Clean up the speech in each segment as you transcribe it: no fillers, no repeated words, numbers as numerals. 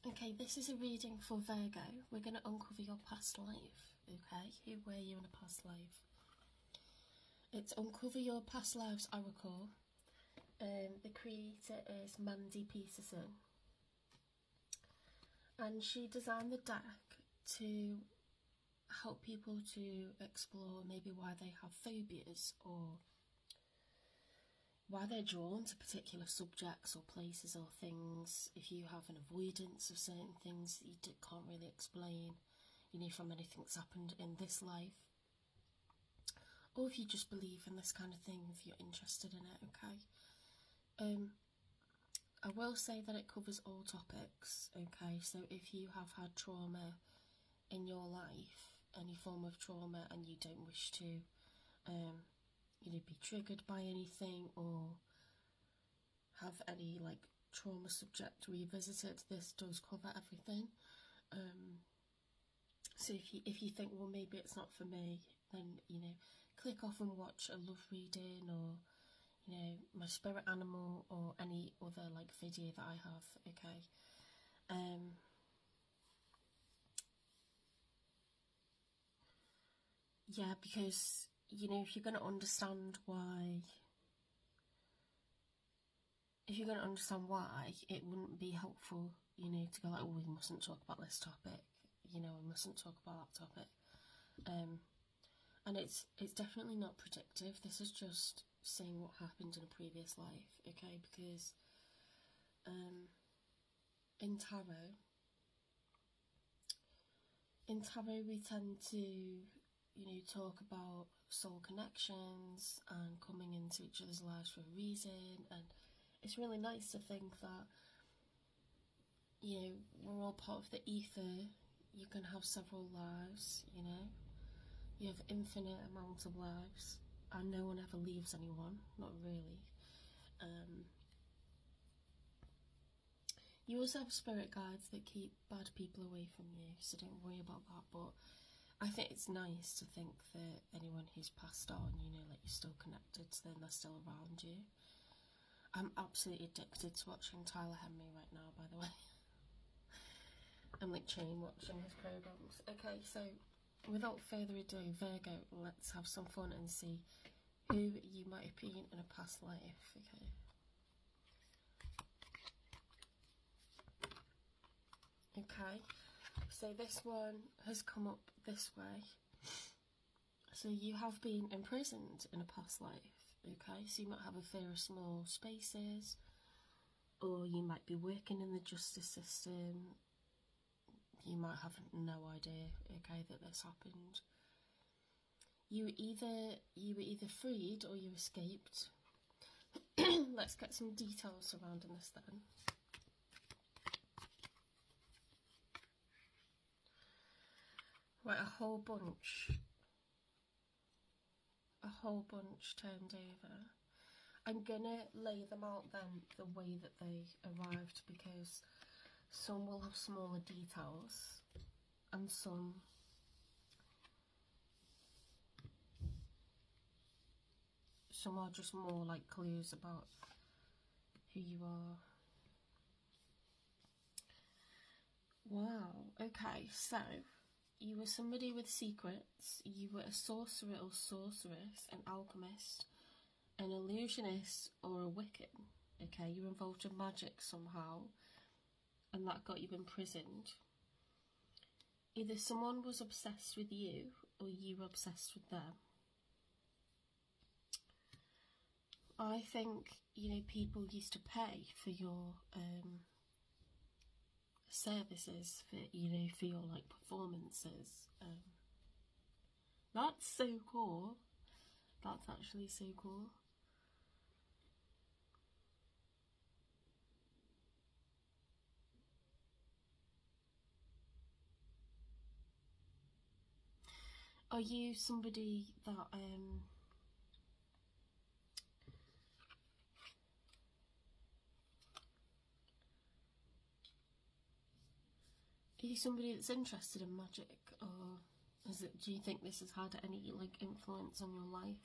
Okay, this is a reading for Virgo. We're going to uncover your past life, okay? Who were you in a past life? It's Uncover Your Past Lives Oracle. The creator is Mandy Peterson. And she designed the deck to help people to explore maybe why they have phobias or why they're drawn to particular subjects or places or things. If you have an avoidance of certain things that you can't really explain, from anything that's happened in this life, or if you just believe in this kind of thing, if you're interested in it, okay? I will say that it covers all topics, okay? So if you have had trauma in your life, any form of trauma, and you don't wish to be triggered by anything or have any trauma subject revisited, this does cover everything. So if you think, well, maybe it's not for me, then click off and watch a love reading, or my spirit animal, or any other video that I have, okay? Yeah, because if you're going to understand why, it wouldn't be helpful, to go like, oh, we mustn't talk about this topic, we mustn't talk about that topic. And it's definitely not predictive. This is just saying what happened in a previous life, okay? Because in tarot we tend to talk about soul connections and coming into each other's lives for a reason, and it's really nice to think that we're all part of the ether. You can have several lives, you have infinite amounts of lives, and no one ever leaves anyone, not really. You also have spirit guides that keep bad people away from you, so don't worry about that. But I think it's nice to think that anyone who's passed on, you're still connected to them, they're still around you. I'm absolutely addicted to watching Tyler Henry right now, by the way. I'm chain watching his programs. Okay, so without further ado, Virgo, let's have some fun and see who you might have been in a past life, okay? Okay, so this one has come up this way. So you have been imprisoned in a past life, okay? So you might have a fear of small spaces, or you might be working in the justice system. You might have no idea, okay, that this happened. You were either freed or you escaped. Let's get some details surrounding this then. Right, a whole bunch turned over. I'm gonna lay them out then the way that they arrived, because some will have smaller details and some are just more clues about who you are. Wow, okay, so you were somebody with secrets. You were a sorcerer or sorceress, an alchemist, an illusionist, or a Wiccan, okay? You were involved in magic somehow, and that got you imprisoned. Either someone was obsessed with you, or you were obsessed with them. I think, people used to pay for your services, for your performances. That's so cool. That's actually so cool. Are you somebody that are you somebody that's interested in magic, or do you think this has had any influence on your life?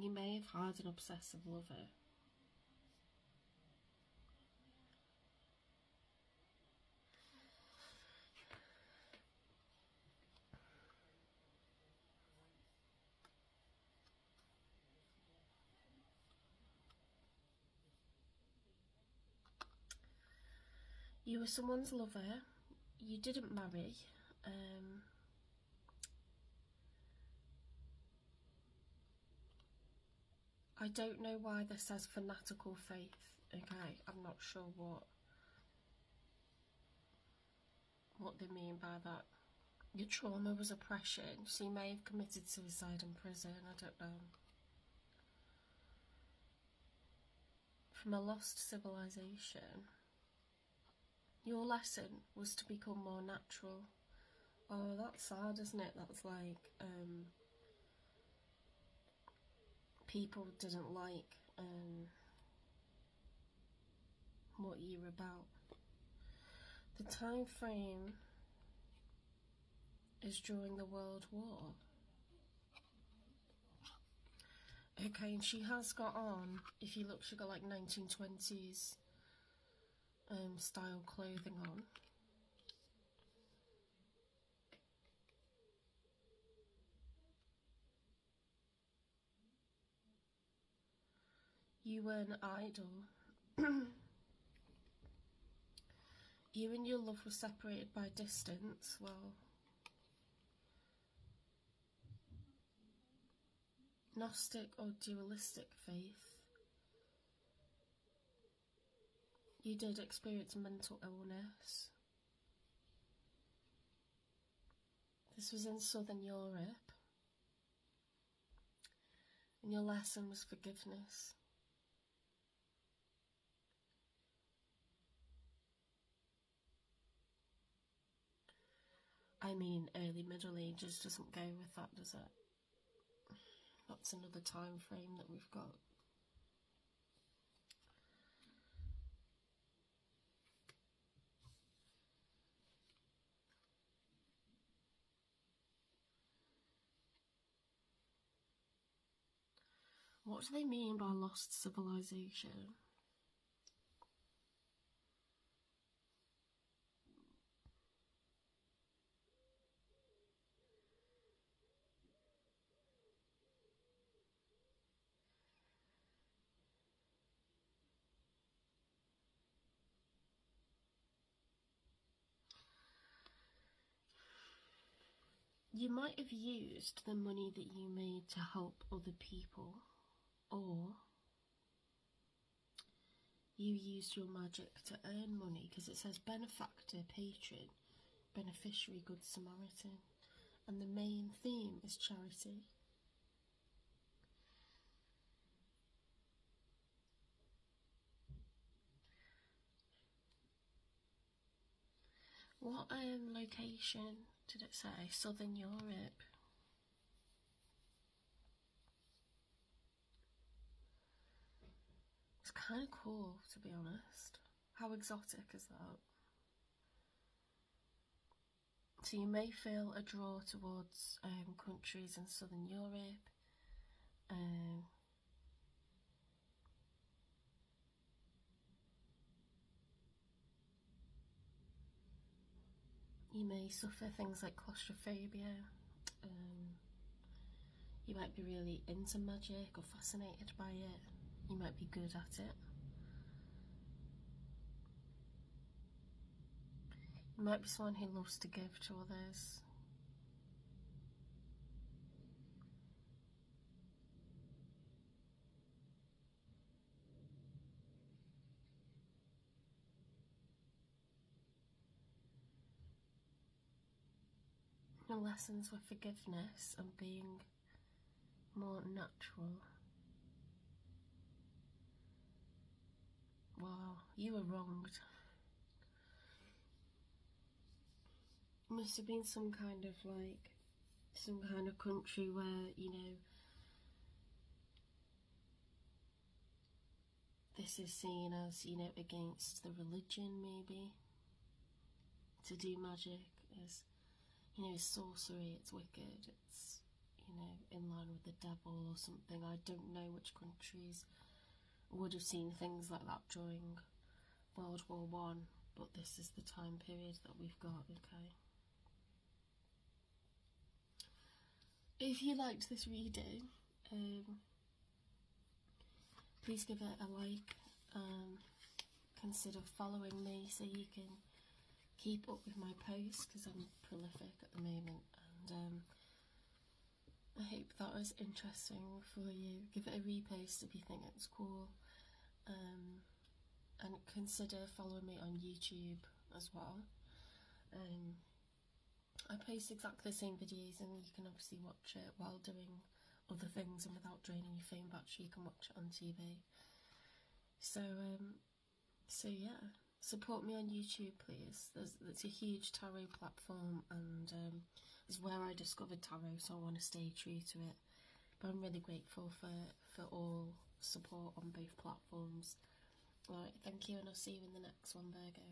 You may have had an obsessive lover. You were someone's lover. You didn't marry. I don't know why this says fanatical faith. Okay, I'm not sure what they mean by that. Your trauma was oppression, so you may have committed suicide in prison, I don't know. From a lost civilization. Your lesson was to become more natural. Oh, that's sad, isn't it? That's like, people didn't like what you're about. The time frame is during the World War. Okay, and she has got on, if you look, she got like 1920s style clothing on. You were an idol. You and your love were separated by distance. Well, Gnostic or dualistic faith. You did experience mental illness. This was in Southern Europe. And your lesson was forgiveness. I mean, early Middle Ages doesn't go with that, does it? That's another time frame that we've got. What do they mean by lost civilization? You might have used the money that you made to help other people, or you used your magic to earn money, because it says benefactor, patron, beneficiary, good Samaritan, and the main theme is charity. What location did it say? Southern Europe. It's kind of cool, to be honest. How exotic is that? So you may feel a draw towards countries in Southern Europe. You may suffer things like claustrophobia. You might be really into magic or fascinated by it. You might be good at it. You might be someone who loves to give to others. Your lessons were forgiveness and being more natural. Wow, you were wronged. It must have been some kind of country where, you know, this is seen as, you know, against the religion, maybe. To do magic is, you know, sorcery, it's wicked, it's, you you know, in line with the devil or something. I don't know which countries would have seen things like that during World War One, but this is the time period that we've got, okay? If you liked this reading, please give it a like, consider following me so you can keep up with my posts, because I'm prolific at the moment, and I hope that was interesting for you. Give it a repost if you think it's cool, and consider following me on YouTube as well. I post exactly the same videos, and you can obviously watch it while doing other things and without draining your phone battery. You can watch it on TV. So yeah, support me on YouTube, please. It's a huge tarot platform, and it's where I discovered tarot, so I want to stay true to it. But I'm really grateful for all support on both platforms. Alright, thank you, and I'll see you in the next one, Virgo.